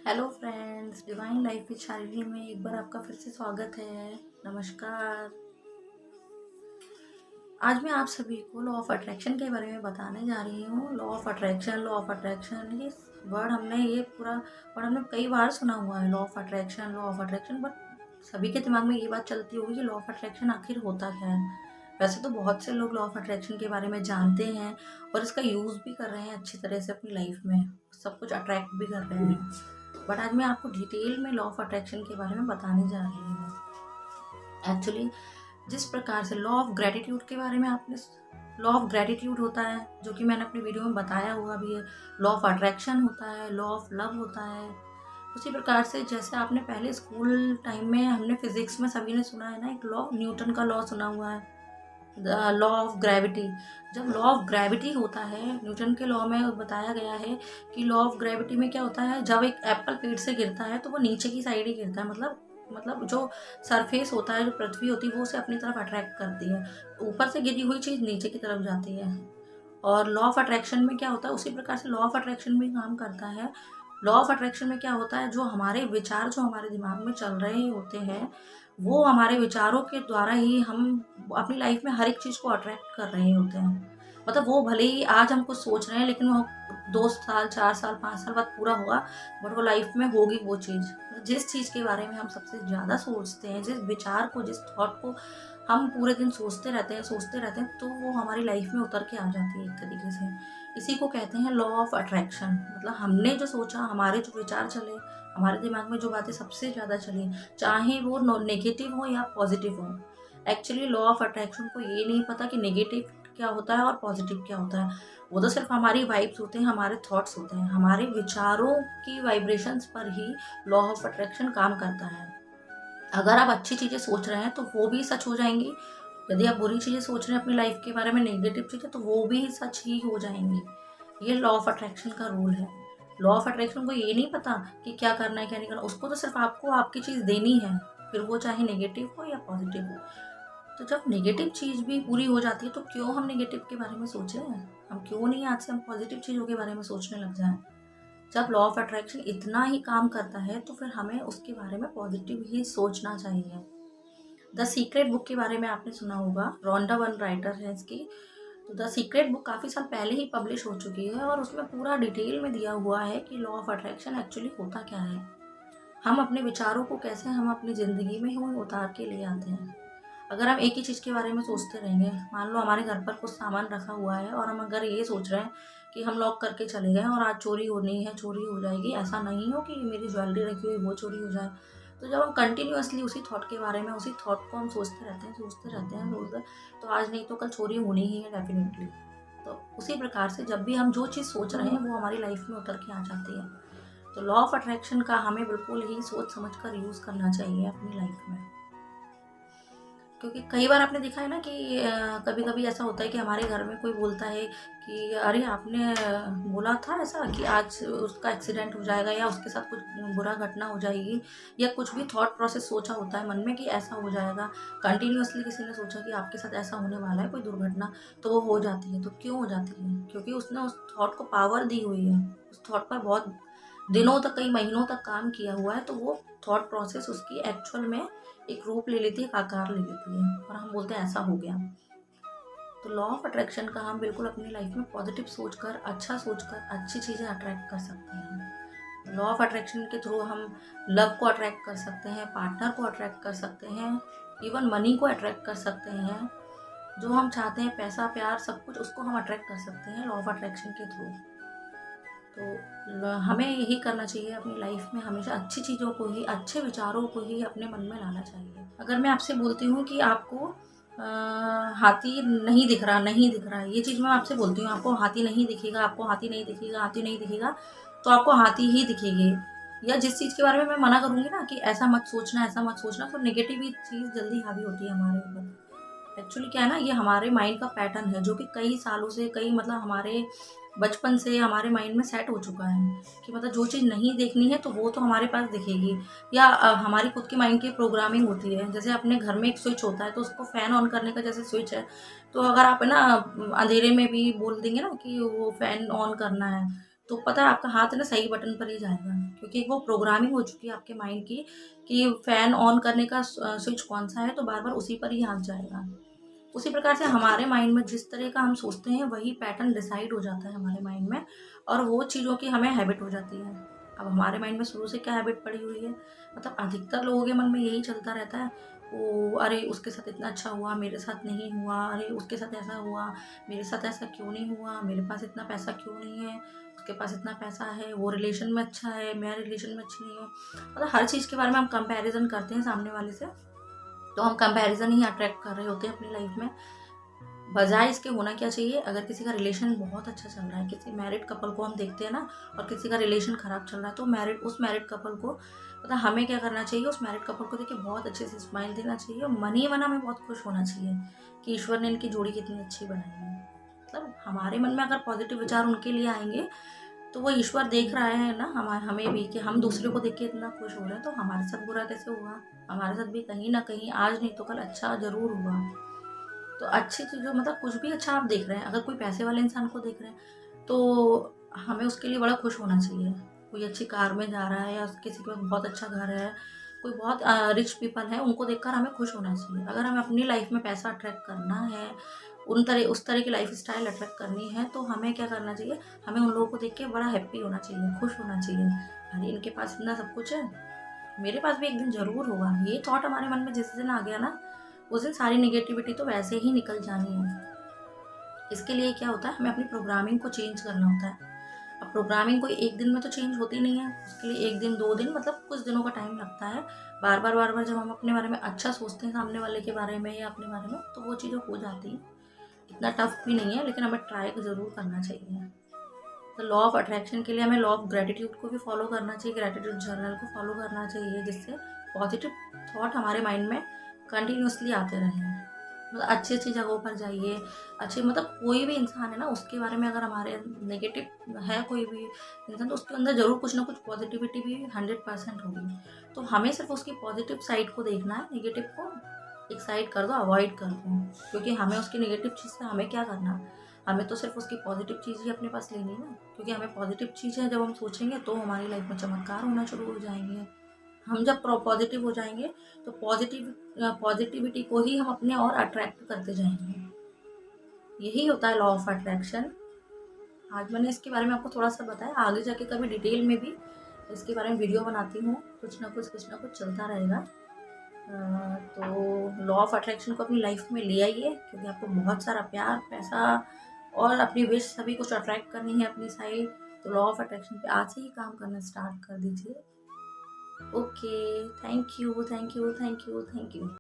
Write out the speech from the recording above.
Hello friends, divine life with Shalini में एक बार आपका फिर से स्वागत है। नमस्कार। आज मैं आप सभी को लॉ ऑफ अट्रैक्शन के बारे में बताने जा रही हूँ। लॉ ऑफ अट्रैक्शन ये पूरा वर्ड हमने कई बार सुना हुआ है। लॉ ऑफ अट्रैक्शन बट सभी के दिमाग में ये बात चलती होगी कि लॉ ऑफ अट्रैक्शन आखिर होता क्या है। वैसे तो बहुत से लोग लॉ ऑफ अट्रैक्शन के बारे में जानते हैं और इसका यूज़ भी कर रहे हैं अच्छी तरह से अपनी लाइफ में, सब कुछ अट्रैक्ट भी कर रहे हैं। बट आज मैं आपको डिटेल में लॉ ऑफ अट्रैक्शन के बारे में बताने जा रही हूँ। एक्चुअली जिस प्रकार से लॉ ऑफ ग्रेटिट्यूड के बारे में आपने लॉ ऑफ ग्रेटिट्यूड होता है, जो कि मैंने अपनी वीडियो में बताया हुआ भी है। लॉ ऑफ अट्रैक्शन होता है, लॉ ऑफ लव होता है। उसी प्रकार से जैसे आपने पहले स्कूल टाइम में हमने फिजिक्स में सभी ने सुना है ना, एक लॉ न्यूटन का लॉ सुना हुआ है, लॉ ऑफ ग्रेविटी। जब लॉ ऑफ ग्रेविटी होता है, न्यूटन के लॉ में बताया गया है कि लॉ ऑफ ग्रेविटी में क्या होता है, जब एक एप्पल पेड़ से गिरता है तो वो नीचे की साइड ही गिरता है। मतलब जो सरफेस होता है, जो पृथ्वी होती है, वो उसे अपनी तरफ अट्रैक्ट करती है। ऊपर से गिरी हुई चीज़ नीचे की तरफ जाती है। और लॉ ऑफ अट्रैक्शन में क्या होता है, उसी प्रकार से लॉ ऑफ अट्रैक्शन भी काम करता है। लॉ ऑफ अट्रैक्शन में क्या होता है, जो हमारे विचार जो हमारे दिमाग में चल रहे होते हैं, वो हमारे विचारों के द्वारा ही हम अपनी लाइफ में हर एक चीज़ को अट्रैक्ट कर रहे होते हैं। मतलब वो भले ही आज हम कुछ सोच रहे हैं, लेकिन वो 2 साल 4 साल 5 साल बाद पूरा होगा, बट वो लाइफ में होगी वो चीज़। जिस चीज़ के बारे में हम सबसे ज़्यादा सोचते हैं, जिस विचार को, जिस थॉट को हम पूरे दिन सोचते रहते हैं, तो वो हमारी लाइफ में उतर के आ जाती है एक तरीके से। इसी को कहते हैं लॉ ऑफ अट्रैक्शन। मतलब हमने जो सोचा, हमारे जो विचार चले, हमारे दिमाग में जो बातें सबसे ज़्यादा चली, चाहे वो नेगेटिव हो या पॉजिटिव हो। एक्चुअली लॉ ऑफ अट्रैक्शन को ये नहीं पता कि नेगेटिव क्या होता है और पॉजिटिव क्या होता है। वो तो सिर्फ हमारी वाइब्स होते हैं, हमारे थॉट्स होते हैं, हमारे विचारों की वाइब्रेशंस पर ही लॉ ऑफ अट्रैक्शन काम करता है। अगर आप अच्छी चीज़ें सोच रहे हैं तो वो भी सच हो जाएंगी। यदि आप बुरी चीज़ें सोच रहे हैं अपनी लाइफ के बारे में, नेगेटिव चीज़ें, तो वो भी सच ही हो जाएंगी। ये लॉ ऑफ अट्रैक्शन का रूल है। लॉ ऑफ अट्रैक्शन को ये नहीं पता कि क्या करना है क्या नहीं करना, उसको तो सिर्फ आपको आपकी चीज़ देनी है, फिर वो चाहे नेगेटिव हो या पॉजिटिव हो। तो जब नेगेटिव चीज़ भी पूरी हो जाती है, तो क्यों हम नेगेटिव के बारे में सोच रहे हैं? हम क्यों नहीं आज से हम पॉजिटिव चीज़ों के बारे में सोचने लग जाएं? जब लॉ ऑफ अट्रैक्शन इतना ही काम करता है, तो फिर हमें उसके बारे में पॉजिटिव ही सोचना चाहिए। द सीक्रेट बुक के बारे में आपने सुना होगा, रोंडा वन राइटर है इसकी। तो द सीक्रेट बुक काफ़ी साल पहले ही पब्लिश हो चुकी है और उसमें पूरा डिटेल में दिया हुआ है कि लॉ ऑफ अट्रैक्शन एक्चुअली होता क्या है। हम अपने विचारों को कैसे हम अपनी ज़िंदगी में ही उतार के ले आते हैं। अगर हम एक ही चीज़ के बारे में सोचते रहेंगे, मान लो हमारे घर पर कुछ सामान रखा हुआ है और हम अगर ये सोच रहे हैं कि हम लॉक करके चले गए और आज चोरी होनी है, चोरी हो जाएगी, ऐसा नहीं हो कि मेरी ज्वेलरी रखी हुई वो चोरी हो जाए। तो जब हम कंटिन्यूअसली उसी थॉट के बारे में, उसी थॉट को हम सोचते, तो आज नहीं तो कल चोरी होनी ही है डेफिनेटली। तो उसी प्रकार से जब भी हम जो चीज़ सोच रहे हैं, वो हमारी लाइफ में उतर के आ जाती है। तो लॉ ऑफ अट्रैक्शन का हमें बिल्कुल ही सोच समझ कर यूज़ करना चाहिए अपनी लाइफ में। क्योंकि कई बार आपने देखा है ना कि कभी कभी ऐसा होता है कि हमारे घर में कोई बोलता है कि अरे आपने बोला था ऐसा कि आज उसका एक्सीडेंट हो जाएगा या उसके साथ कुछ बुरा घटना हो जाएगी, या कुछ भी थॉट प्रोसेस सोचा होता है मन में कि ऐसा हो जाएगा। कंटिन्यूअसली किसी ने सोचा कि आपके साथ ऐसा होने वाला है, कोई दुर्घटना, तो वो हो जाती है। तो क्यों हो जाती है? क्योंकि उसने उस थॉट को पावर दी हुई है, उस थॉट पर बहुत दिनों तक, कई महीनों तक काम किया हुआ है, तो वो थॉट प्रोसेस उसकी एक्चुअल में एक रूप ले लेती है, एक आकार ले लेती है, और हम बोलते हैं ऐसा हो गया। तो लॉ ऑफ अट्रैक्शन का हम बिल्कुल अपनी लाइफ में पॉजिटिव सोचकर, अच्छा सोचकर अच्छी चीज़ें अट्रैक्ट कर सकते हैं। लॉ ऑफ अट्रैक्शन के थ्रू हम लव को अट्रैक्ट कर सकते हैं, पार्टनर को अट्रैक्ट कर सकते हैं, इवन मनी को अट्रैक्ट कर सकते हैं। जो हम चाहते हैं, पैसा, प्यार, सब कुछ, उसको हम अट्रैक्ट कर सकते हैं लॉ ऑफ अट्रैक्शन के थ्रू। तो हमें यही करना चाहिए अपनी लाइफ में, हमेशा अच्छी चीज़ों को ही, अच्छे विचारों को ही अपने मन में लाना चाहिए। अगर मैं आपसे बोलती हूँ कि आपको हाथी नहीं दिख रहा, ये चीज़ मैं आपसे बोलती हूँ, आपको हाथी नहीं दिखेगा, हाथी नहीं दिखेगा, तो आपको हाथी ही दिखेगी। या जिस चीज़ के बारे में मैं मना करूँगी ना कि ऐसा मत सोचना, ऐसा मत सोचना, तो नेगेटिव ही चीज़ जल्दी हावी होती है हमारे ऊपर। एक्चुअली क्या है ना, ये हमारे माइंड का पैटर्न है, जो कि कई सालों से, मतलब हमारे बचपन से हमारे माइंड में सेट हो चुका है कि मतलब जो चीज़ नहीं देखनी है तो वो तो हमारे पास दिखेगी। या हमारी खुद की माइंड की प्रोग्रामिंग होती है। जैसे अपने घर में एक स्विच होता है, तो उसको फ़ैन ऑन करने का जैसे स्विच है, तो अगर आप है ना अंधेरे में भी बोल देंगे ना कि वो फ़ैन ऑन करना है, तो पता है आपका हाथ है ना सही बटन पर ही जाएगा, क्योंकि वो प्रोग्रामिंग हो चुकी है आपके माइंड की कि फ़ैन ऑन करने का स्विच कौन-सा है, तो बार-बार उसी पर ही हाथ जाएगा। उसी प्रकार से हमारे माइंड में जिस तरह का हम सोचते हैं वही पैटर्न डिसाइड हो जाता है हमारे माइंड में, और वो चीज़ों की हमें हैबिट हो जाती है। अब हमारे माइंड में शुरू से क्या हैबिट पड़ी हुई है, मतलब अधिकतर लोगों के मन में यही चलता रहता है, ओ अरे उसके साथ इतना अच्छा हुआ, मेरे साथ नहीं हुआ, अरे उसके साथ ऐसा हुआ, मेरे साथ ऐसा क्यों नहीं हुआ, मेरे पास इतना पैसा क्यों नहीं है, उसके पास इतना पैसा है, वो रिलेशन में अच्छा है, मैं रिलेशन में अच्छी नहीं हूँ। मतलब हर चीज़ के बारे में हम कंपैरिजन करते हैं सामने वाले से, तो हम कंपैरिजन ही अट्रैक्ट कर रहे होते हैं अपनी लाइफ में। बजाय इसके होना क्या चाहिए, अगर किसी का रिलेशन बहुत अच्छा चल रहा है, किसी मैरिड कपल को हम देखते हैं ना, और किसी का रिलेशन खराब चल रहा है, तो उस मैरिड कपल को मतलब हमें क्या करना चाहिए, उस मैरिड कपल को देखिए बहुत अच्छे से स्माइल देना चाहिए, और मन ही मन हमें बहुत खुश होना चाहिए कि ईश्वर ने इनकी जोड़ी कितनी अच्छी बनाई है। मतलब हमारे मन में अगर पॉजिटिव विचार उनके लिए आएंगे, तो वो ईश्वर देख रहा है ना हमें भी, कि हम दूसरे को देख के इतना खुश हो रहे हैं, तो हमारे साथ बुरा कैसे हुआ, हमारे साथ भी कहीं ना कहीं आज नहीं तो कल अच्छा जरूर हुआ। तो अच्छी चीज़ों मतलब कुछ भी अच्छा आप देख रहे हैं, अगर कोई पैसे वाले इंसान को देख रहे हैं, तो हमें उसके लिए बड़ा खुश होना चाहिए। कोई अच्छी कार में जा रहा है, या किसी के पास बहुत अच्छा घर है, कोई बहुत रिच पीपल है, उनको देखकर हमें खुश होना चाहिए। अगर हमें अपनी लाइफ में पैसा अट्रैक्ट करना है, उस तरह की लाइफ स्टाइल अट्रैक्ट करनी है, तो हमें क्या करना चाहिए, हमें उन लोगों को देख के बड़ा हैप्पी होना चाहिए, खुश होना चाहिए। अरे इनके पास इतना सब कुछ है, मेरे पास भी एक दिन ज़रूर होगा। ये थॉट हमारे मन में जिस दिन आ गया ना, उस दिन सारी नेगेटिविटी तो वैसे ही निकल जानी है। इसके लिए क्या होता है, हमें अपनी प्रोग्रामिंग को चेंज करना होता है। अब प्रोग्रामिंग कोई एक दिन में तो चेंज होती नहीं है, उसके लिए 1 दिन 2 दिन मतलब कुछ दिनों का टाइम लगता है। बार-बार जब हम अपने बारे में अच्छा सोचते हैं सामने वाले के बारे में या अपने बारे में, तो वो चीज़ें हो जाती हैं। इतना टफ भी नहीं है, लेकिन हमें ट्राई ज़रूर करना चाहिए। तो लॉ ऑफ अट्रैक्शन के लिए हमें लॉ ऑफ ग्रैटिट्यूड को भी फॉलो करना चाहिए, ग्रैटिट्यूड जर्नल को फॉलो करना चाहिए, जिससे पॉजिटिव थॉट हमारे माइंड में कंटिन्यूअसली आते रहें। मतलब अच्छी-अच्छी जगहों पर जाइए, अच्छे मतलब कोई भी इंसान है ना, उसके बारे में अगर हमारे नेगेटिव है कोई भी इंसान, तो उसके अंदर ज़रूर कुछ ना कुछ पॉजिटिविटी भी 100% होगी। तो हमें सिर्फ उसकी पॉजिटिव साइड को देखना है, नेगेटिव को एक साइड कर दो, अवॉइड कर दो, क्योंकि हमें उसकी नेगेटिव चीज़ से हमें क्या करना, हमें तो सिर्फ उसकी पॉजिटिव चीज़ ही अपने पास लेनी है ना, क्योंकि हमें पॉजिटिव चीज़ें जब हम सोचेंगे तो हमारी लाइफ में चमत्कार होना शुरू हो जाएंगे। हम जब पॉजिटिव हो जाएंगे, तो पॉजिटिविटी को ही हम अपने और अट्रैक्ट करते जाएंगे। यही होता है लॉ ऑफ अट्रैक्शन। आज मैंने इसके बारे में आपको थोड़ा सा बताया, आगे जाके कभी डिटेल में भी इसके बारे में वीडियो बनाती हूँ, कुछ ना कुछ चलता रहेगा। तो लॉ ऑफ अट्रैक्शन को अपनी लाइफ में ले आइए, क्योंकि आपको बहुत सारा प्यार, पैसा और अपनी विश सभी कुछ अट्रैक्ट करनी है अपनी साइड। तो लॉ ऑफ अट्रैक्शन पे आज से ही काम करना स्टार्ट कर दीजिए। Okay, thank you, thank you, thank you, thank you.